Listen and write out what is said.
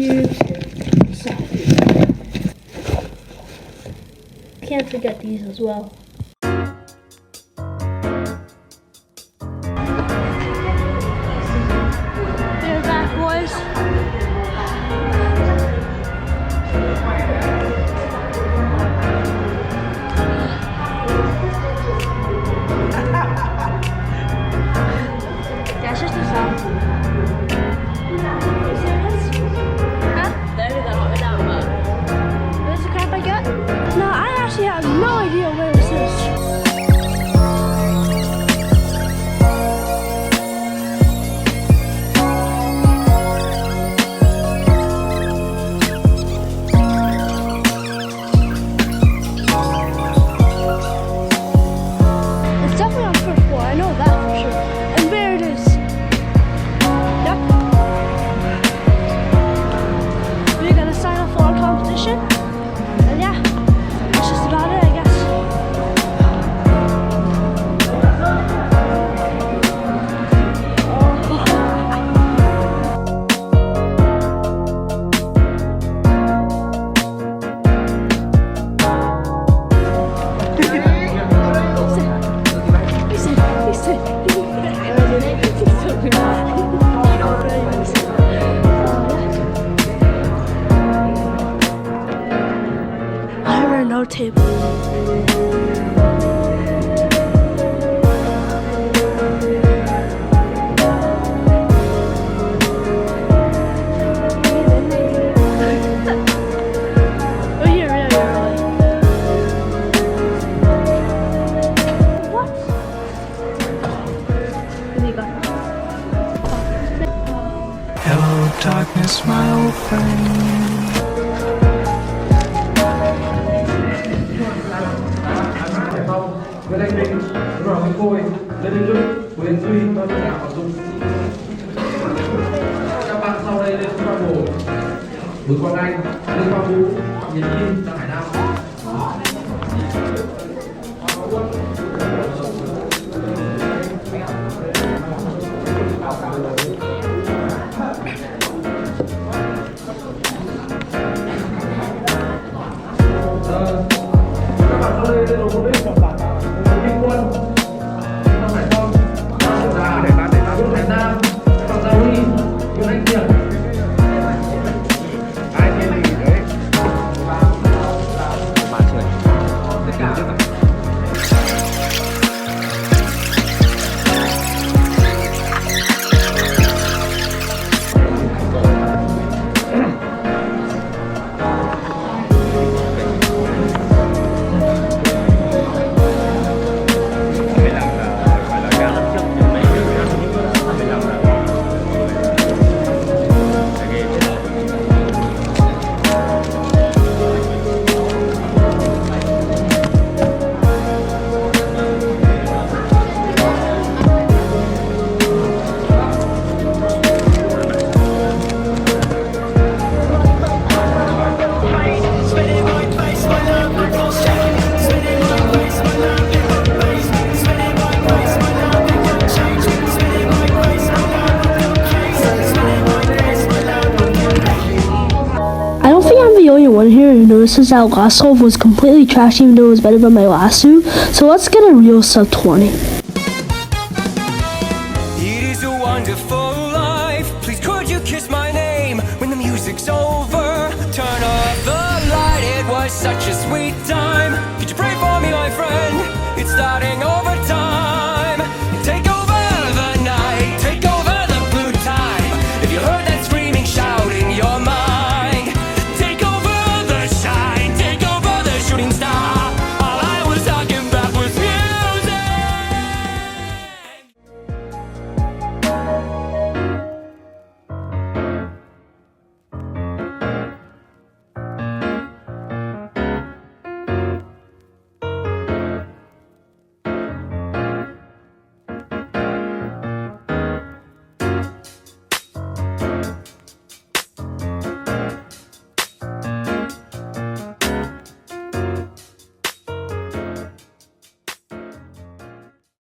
here. Softly. Can't forget these as well. They're back, boys. That's just a song. This is the crap I got? No, I actually have no idea where this is. It's definitely on first floor, I know that for sure. And there it is. Yep. We're gonna sign up for our competition. And yeah, that's just about it, I guess. I ran no table. Oh, yeah, really. What? What do you got? Hello, darkness, my old friend. Bên anh Minh, đúng rồi, cái khôi, Lê Đình Dung, Nguyễn Duy, nó sẽ làm Dung. Các bạn sau đây lên Khoa Bồ, Bùi Quang Anh, Lê Khoa Vũ, Phạm Nhật Kim, Đặng Hải Nam. Các bạn sau đây lên đầu một đích. Minh Quân, Lâm Hải Phong, Nguyễn Hải Nam, Phạm Gia Huy, Nguyễn Anh Kiệt. Ai tên gì đấy? Ba người. Tất cả. I don't think I'm the only one here who notices that last solve was completely trash even though it was better than my last two. So let's get a real sub 20. It is a wonderful life. Please could you kiss my name when the music's over? Turn off the light. It was such a sweet time. Could you pray for me, my friend? It's starting over.